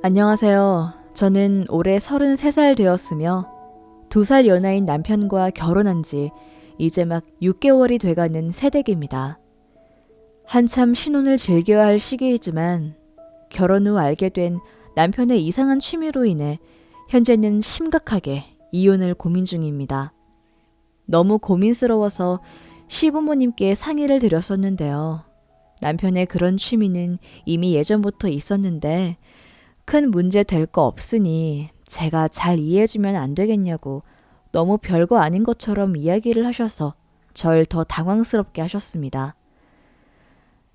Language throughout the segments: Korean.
안녕하세요. 저는 올해 33살 되었으며 2살 연하인 남편과 결혼한 지 이제 막 6개월이 돼가는 새댁입니다. 한참 신혼을 즐겨야 할 시기이지만 결혼 후 알게 된 남편의 이상한 취미로 인해 현재는 심각하게 이혼을 고민 중입니다. 너무 고민스러워서 시부모님께 상의를 드렸었는데요. 남편의 그런 취미는 이미 예전부터 있었는데 큰 문제 될 거 없으니 제가 잘 이해해주면 안 되겠냐고 너무 별거 아닌 것처럼 이야기를 하셔서 절 더 당황스럽게 하셨습니다.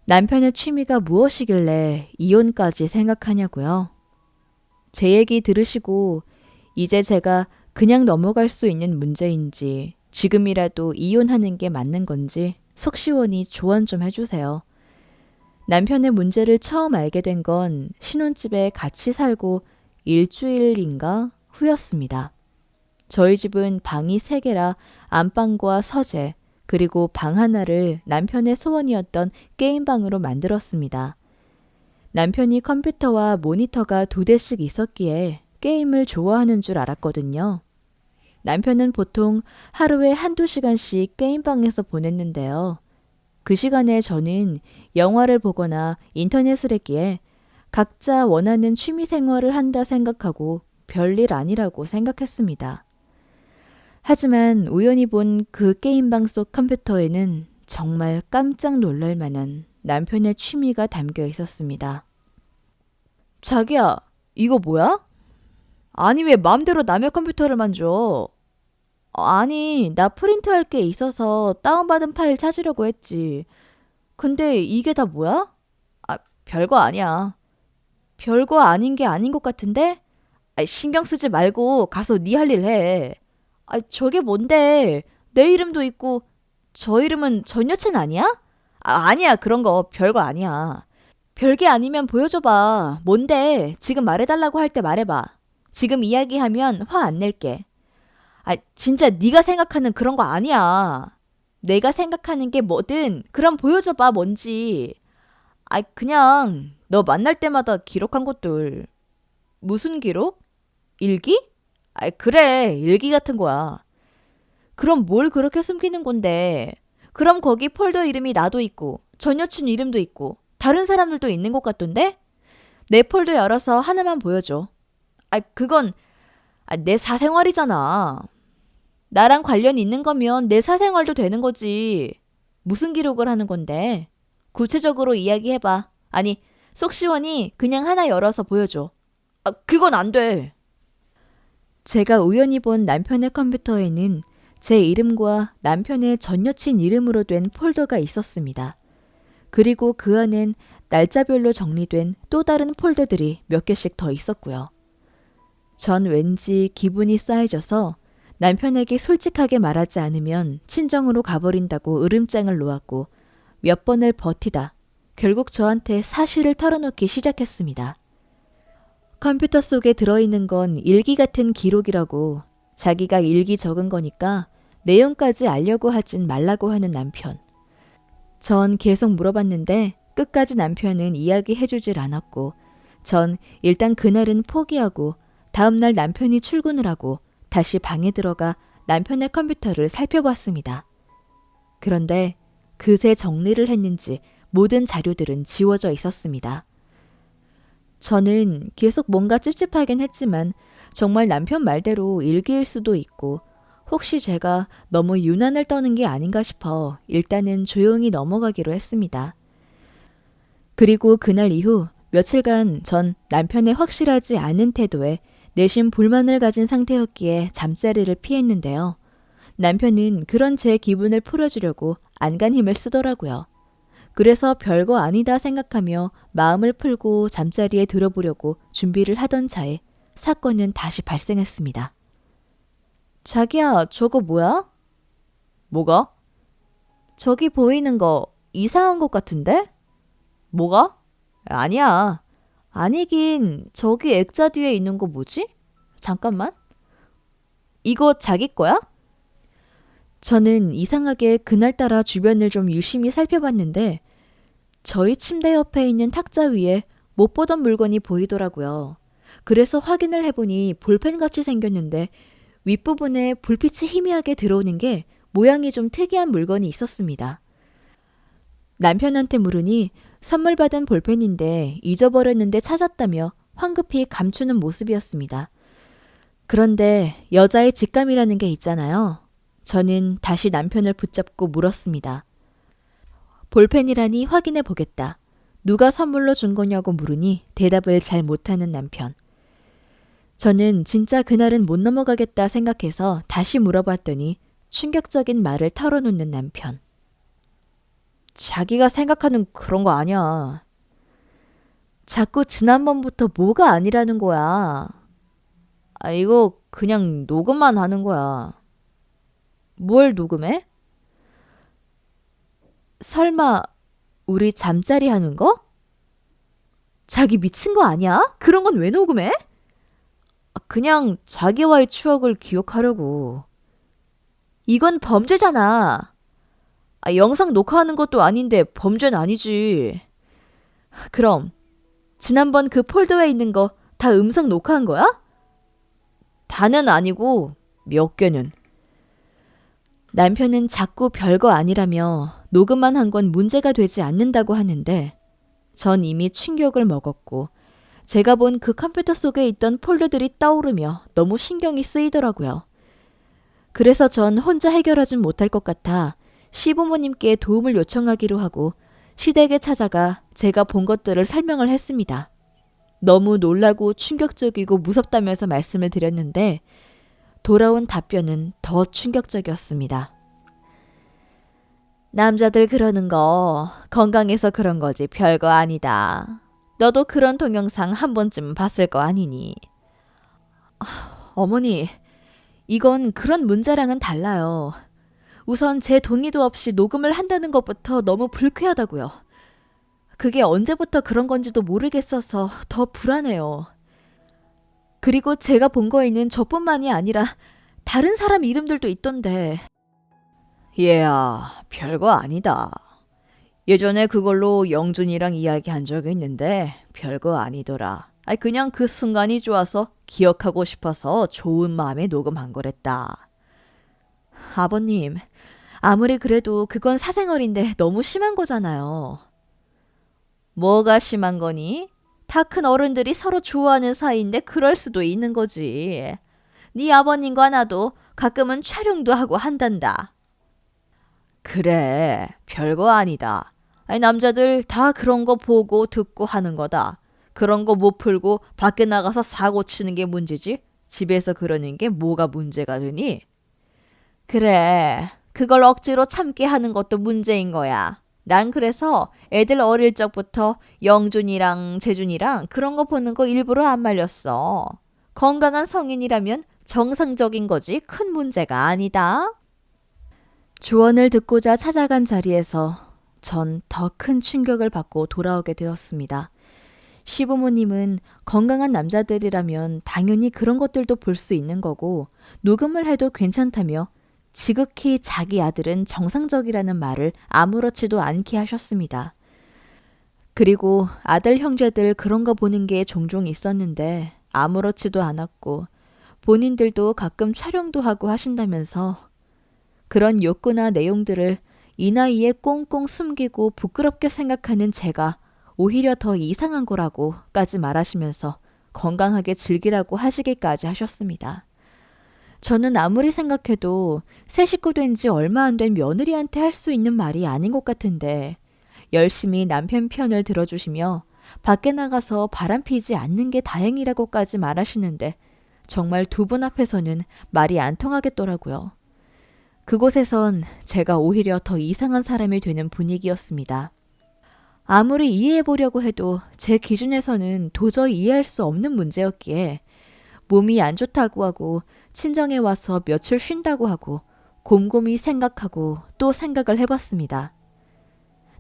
남편의 취미가 무엇이길래 이혼까지 생각하냐고요? 제 얘기 들으시고 이제 제가 그냥 넘어갈 수 있는 문제인지 지금이라도 이혼하는 게 맞는 건지 속 시원히 조언 좀 해주세요. 남편의 문제를 처음 알게 된 건 신혼집에 같이 살고 일주일인가 후였습니다. 저희 집은 방이 3개라 안방과 서재, 그리고 방 하나를 남편의 소원이었던 게임방으로 만들었습니다. 남편이 컴퓨터와 모니터가 2대씩 있었기에 게임을 좋아하는 줄 알았거든요. 남편은 보통 하루에 1~2시간씩 게임방에서 보냈는데요. 그 시간에 저는 영화를 보거나 인터넷을 했기에 각자 원하는 취미 생활을 한다 생각하고 별일 아니라고 생각했습니다. 하지만 우연히 본 그 게임방 속 컴퓨터에는 정말 깜짝 놀랄 만한 남편의 취미가 담겨 있었습니다. 자기야, 이거 뭐야? 아니, 왜 맘대로 남의 컴퓨터를 만져? 아니, 나 프린트할 게 있어서 다운받은 파일 찾으려고 했지. 근데 이게 다 뭐야? 별거 아니야. 별거 아닌 게 아닌 것 같은데? 신경 쓰지 말고 가서 네 할 일 해. 저게 뭔데? 내 이름도 있고 저 이름은 전 여친 아니야? 아니야. 그런 거 별거 아니야. 별게 아니면 보여줘봐. 뭔데? 지금 말해달라고 할 때 말해봐. 지금 이야기하면 화 안 낼게. 진짜 네가 생각하는 그런 거 아니야. 내가 생각하는 게 뭐든 그럼 보여줘봐 뭔지. 그냥 너 만날 때마다 기록한 것들. 무슨 기록? 일기? 그래 일기 같은 거야. 그럼 뭘 그렇게 숨기는 건데. 그럼 거기 폴더 이름이 나도 있고 전 여친 이름도 있고 다른 사람들도 있는 것 같던데? 내 폴더 열어서 하나만 보여줘. 그건 내 사생활이잖아. 나랑 관련 있는 거면 내 사생활도 되는 거지. 무슨 기록을 하는 건데? 구체적으로 이야기해봐. 아니, 속 시원히 그냥 하나 열어서 보여줘. 그건 안 돼. 제가 우연히 본 남편의 컴퓨터에는 제 이름과 남편의 전 여친 이름으로 된 폴더가 있었습니다. 그리고 그 안엔 날짜별로 정리된 또 다른 폴더들이 몇 개씩 더 있었고요. 전 왠지 기분이 싸해져서 남편에게 솔직하게 말하지 않으면 친정으로 가버린다고 으름장을 놓았고 몇 번을 버티다 결국 저한테 사실을 털어놓기 시작했습니다. 컴퓨터 속에 들어있는 건 일기 같은 기록이라고 자기가 일기 적은 거니까 내용까지 알려고 하진 말라고 하는 남편. 전 계속 물어봤는데 끝까지 남편은 이야기해주질 않았고 전 일단 그날은 포기하고 다음날 남편이 출근을 하고 다시 방에 들어가 남편의 컴퓨터를 살펴봤습니다. 그런데 그새 정리를 했는지 모든 자료들은 지워져 있었습니다. 저는 계속 뭔가 찝찝하긴 했지만 정말 남편 말대로 일기일 수도 있고 혹시 제가 너무 유난을 떠는 게 아닌가 싶어 일단은 조용히 넘어가기로 했습니다. 그리고 그날 이후 며칠간 전 남편의 확실하지 않은 태도에 내심 불만을 가진 상태였기에 잠자리를 피했는데요. 남편은 그런 제 기분을 풀어주려고 안간힘을 쓰더라고요. 그래서 별거 아니다 생각하며 마음을 풀고 잠자리에 들어보려고 준비를 하던 차에 사건은 다시 발생했습니다. 자기야, 저거 뭐야? 뭐가? 저기 보이는 거 이상한 것 같은데? 뭐가? 아니야. 아니긴 저기 액자 뒤에 있는 거 뭐지? 잠깐만. 이거 자기 거야? 저는 이상하게 그날따라 주변을 좀 유심히 살펴봤는데 저희 침대 옆에 있는 탁자 위에 못 보던 물건이 보이더라고요. 그래서 확인을 해보니 볼펜같이 생겼는데 윗부분에 불빛이 희미하게 들어오는 게 모양이 좀 특이한 물건이 있었습니다. 남편한테 물으니 선물 받은 볼펜인데 잊어버렸는데 찾았다며 황급히 감추는 모습이었습니다. 그런데 여자의 직감이라는 게 있잖아요. 저는 다시 남편을 붙잡고 물었습니다. 볼펜이라니 확인해 보겠다. 누가 선물로 준 거냐고 물으니 대답을 잘 못하는 남편. 저는 진짜 그날은 못 넘어가겠다 생각해서 다시 물어봤더니 충격적인 말을 털어놓는 남편. 자기가 생각하는 그런 거 아니야. 자꾸 지난번부터 뭐가 아니라는 거야. 이거 그냥 녹음만 하는 거야. 뭘 녹음해? 설마 우리 잠자리 하는 거? 자기 미친 거 아니야? 그런 건 왜 녹음해? 그냥 자기와의 추억을 기억하려고. 이건 범죄잖아. 영상 녹화하는 것도 아닌데 범죄는 아니지. 그럼 지난번 그 폴더에 있는 거 다 음성 녹화한 거야? 다는 아니고 몇 개는. 남편은 자꾸 별거 아니라며 녹음만 한 건 문제가 되지 않는다고 하는데 전 이미 충격을 먹었고 제가 본 그 컴퓨터 속에 있던 폴더들이 떠오르며 너무 신경이 쓰이더라고요. 그래서 전 혼자 해결하진 못할 것 같아 시부모님께 도움을 요청하기로 하고 시댁에 찾아가 제가 본 것들을 설명을 했습니다. 너무 놀라고 충격적이고 무섭다면서 말씀을 드렸는데 돌아온 답변은 더 충격적이었습니다. 남자들 그러는 거 건강해서 그런 거지 별거 아니다. 너도 그런 동영상 한 번쯤 봤을 거 아니니. 어머니, 이건 그런 문제랑은 달라요. 우선 제 동의도 없이 녹음을 한다는 것부터 너무 불쾌하다고요. 그게 언제부터 그런 건지도 모르겠어서 더 불안해요. 그리고 제가 본 거에는 저뿐만이 아니라 다른 사람 이름들도 있던데. 얘야, 별거 아니다. 예전에 그걸로 영준이랑 이야기한 적이 있는데 별거 아니더라. 그냥 그 순간이 좋아서 기억하고 싶어서 좋은 마음에 녹음한 거랬다. 아버님, 아무리 그래도 그건 사생활인데 너무 심한 거잖아요. 뭐가 심한 거니? 다 큰 어른들이 서로 좋아하는 사이인데 그럴 수도 있는 거지. 네 아버님과 나도 가끔은 촬영도 하고 한단다. 그래, 별거 아니다. 남자들 다 그런 거 보고 듣고 하는 거다. 그런 거 못 풀고 밖에 나가서 사고 치는 게 문제지. 집에서 그러는 게 뭐가 문제가 되니? 그래, 그걸 억지로 참게 하는 것도 문제인 거야. 난 그래서 애들 어릴 적부터 영준이랑 재준이랑 그런 거 보는 거 일부러 안 말렸어. 건강한 성인이라면 정상적인 거지 큰 문제가 아니다. 조언을 듣고자 찾아간 자리에서 전 더 큰 충격을 받고 돌아오게 되었습니다. 시부모님은 건강한 남자들이라면 당연히 그런 것들도 볼 수 있는 거고 녹음을 해도 괜찮다며 지극히 자기 아들은 정상적이라는 말을 아무렇지도 않게 하셨습니다. 그리고 아들 형제들 그런 거 보는 게 종종 있었는데 아무렇지도 않았고 본인들도 가끔 촬영도 하고 하신다면서 그런 욕구나 내용들을 이 나이에 꽁꽁 숨기고 부끄럽게 생각하는 제가 오히려 더 이상한 거라고까지 말하시면서 건강하게 즐기라고 하시기까지 하셨습니다. 저는 아무리 생각해도 새 식구 된 지 얼마 안 된 며느리한테 할 수 있는 말이 아닌 것 같은데 열심히 남편 편을 들어주시며 밖에 나가서 바람 피지 않는 게 다행이라고까지 말하시는데 정말 두 분 앞에서는 말이 안 통하겠더라고요. 그곳에선 제가 오히려 더 이상한 사람이 되는 분위기였습니다. 아무리 이해해보려고 해도 제 기준에서는 도저히 이해할 수 없는 문제였기에 몸이 안 좋다고 하고 친정에 와서 며칠 쉰다고 하고 곰곰이 생각하고 또 생각을 해봤습니다.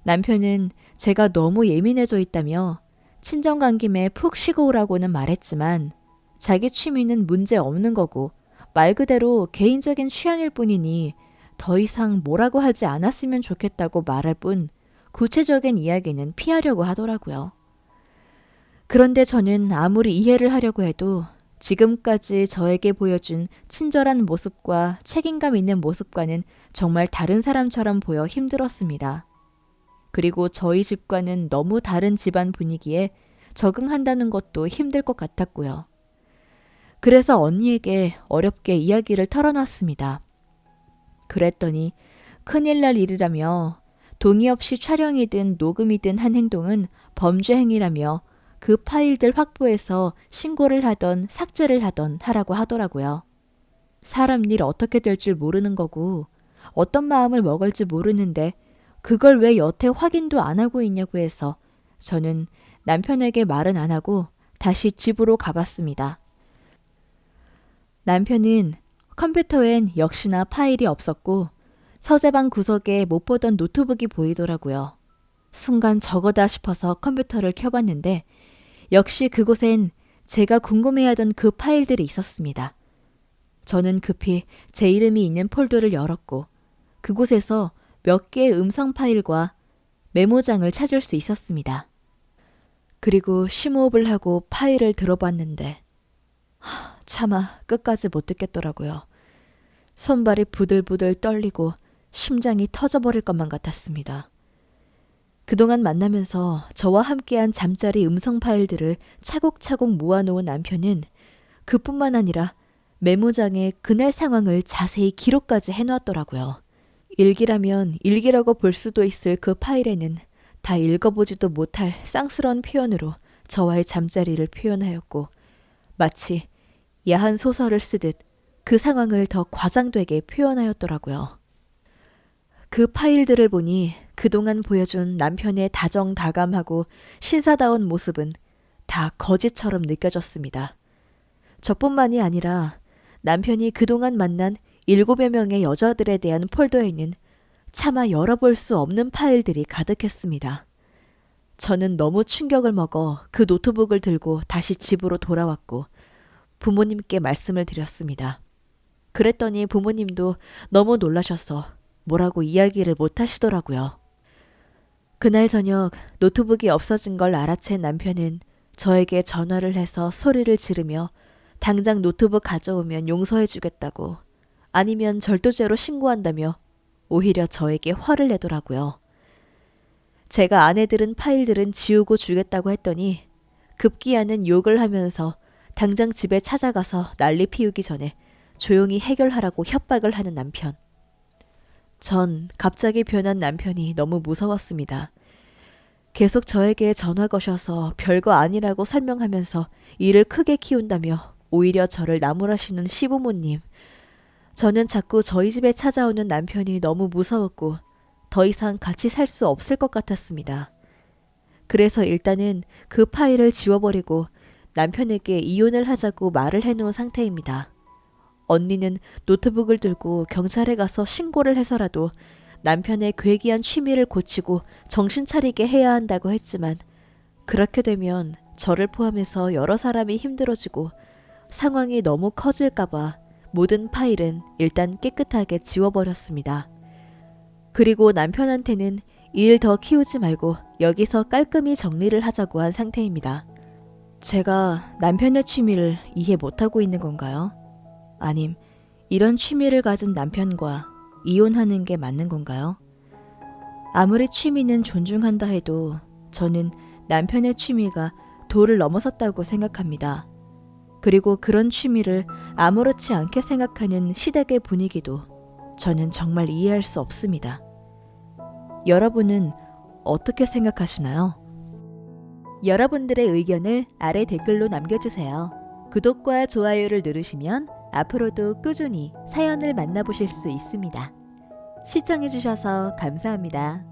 남편은 제가 너무 예민해져 있다며 친정 간 김에 푹 쉬고 오라고는 말했지만 자기 취미는 문제 없는 거고 말 그대로 개인적인 취향일 뿐이니 더 이상 뭐라고 하지 않았으면 좋겠다고 말할 뿐 구체적인 이야기는 피하려고 하더라고요. 그런데 저는 아무리 이해를 하려고 해도 지금까지 저에게 보여준 친절한 모습과 책임감 있는 모습과는 정말 다른 사람처럼 보여 힘들었습니다. 그리고 저희 집과는 너무 다른 집안 분위기에 적응한다는 것도 힘들 것 같았고요. 그래서 언니에게 어렵게 이야기를 털어놨습니다. 그랬더니 큰일 날 일이라며 동의 없이 촬영이든 녹음이든 한 행동은 범죄 행위라며 그 파일들 확보해서 신고를 하던 삭제를 하던 하라고 하더라고요. 사람 일 어떻게 될 줄 모르는 거고 어떤 마음을 먹을지 모르는데 그걸 왜 여태 확인도 안 하고 있냐고 해서 저는 남편에게 말은 안 하고 다시 집으로 가봤습니다. 남편은 컴퓨터엔 역시나 파일이 없었고 서재방 구석에 못 보던 노트북이 보이더라고요. 순간 저거다 싶어서 컴퓨터를 켜봤는데 역시 그곳엔 제가 궁금해하던 그 파일들이 있었습니다. 저는 급히 제 이름이 있는 폴더를 열었고 그곳에서 몇 개의 음성 파일과 메모장을 찾을 수 있었습니다. 그리고 심호흡을 하고 파일을 들어봤는데 차마 끝까지 못 듣겠더라고요. 손발이 부들부들 떨리고 심장이 터져버릴 것만 같았습니다. 그동안 만나면서 저와 함께한 잠자리 음성 파일들을 차곡차곡 모아놓은 남편은 그뿐만 아니라 메모장에 그날 상황을 자세히 기록까지 해놓았더라고요. 일기라면 일기라고 볼 수도 있을 그 파일에는 다 읽어보지도 못할 쌍스러운 표현으로 저와의 잠자리를 표현하였고 마치 야한 소설을 쓰듯 그 상황을 더 과장되게 표현하였더라고요. 그 파일들을 보니 그동안 보여준 남편의 다정다감하고 신사다운 모습은 다 거짓처럼 느껴졌습니다. 저뿐만이 아니라 남편이 그동안 만난 7여 명의 여자들에 대한 폴더에는 차마 열어볼 수 없는 파일들이 가득했습니다. 저는 너무 충격을 먹어 그 노트북을 들고 다시 집으로 돌아왔고 부모님께 말씀을 드렸습니다. 그랬더니 부모님도 너무 놀라셔서 뭐라고 이야기를 못 하시더라고요. 그날 저녁 노트북이 없어진 걸 알아챈 남편은 저에게 전화를 해서 소리를 지르며 당장 노트북 가져오면 용서해주겠다고 아니면 절도죄로 신고한다며 오히려 저에게 화를 내더라고요. 제가 안에 들은 파일들은 지우고 주겠다고 했더니 급기야는 욕을 하면서 당장 집에 찾아가서 난리 피우기 전에 조용히 해결하라고 협박을 하는 남편. 전 갑자기 변한 남편이 너무 무서웠습니다. 계속 저에게 전화 거셔서 별거 아니라고 설명하면서 일을 크게 키운다며 오히려 저를 나무라시는 시부모님. 저는 자꾸 저희 집에 찾아오는 남편이 너무 무서웠고 더 이상 같이 살 수 없을 것 같았습니다. 그래서 일단은 그 파일을 지워버리고 남편에게 이혼을 하자고 말을 해놓은 상태입니다. 언니는 노트북을 들고 경찰에 가서 신고를 해서라도 남편의 괴기한 취미를 고치고 정신 차리게 해야 한다고 했지만 그렇게 되면 저를 포함해서 여러 사람이 힘들어지고 상황이 너무 커질까봐 모든 파일은 일단 깨끗하게 지워버렸습니다. 그리고 남편한테는 일 더 키우지 말고 여기서 깔끔히 정리를 하자고 한 상태입니다. 제가 남편의 취미를 이해 못하고 있는 건가요? 아님 이런 취미를 가진 남편과 이혼하는 게 맞는 건가요? 아무리 취미는 존중한다 해도 저는 남편의 취미가 도를 넘어섰다고 생각합니다. 그리고 그런 취미를 아무렇지 않게 생각하는 시댁의 분위기도 저는 정말 이해할 수 없습니다. 여러분은 어떻게 생각하시나요? 여러분들의 의견을 아래 댓글로 남겨주세요. 구독과 좋아요를 누르시면 앞으로도 꾸준히 사연을 만나보실 수 있습니다. 시청해주셔서 감사합니다.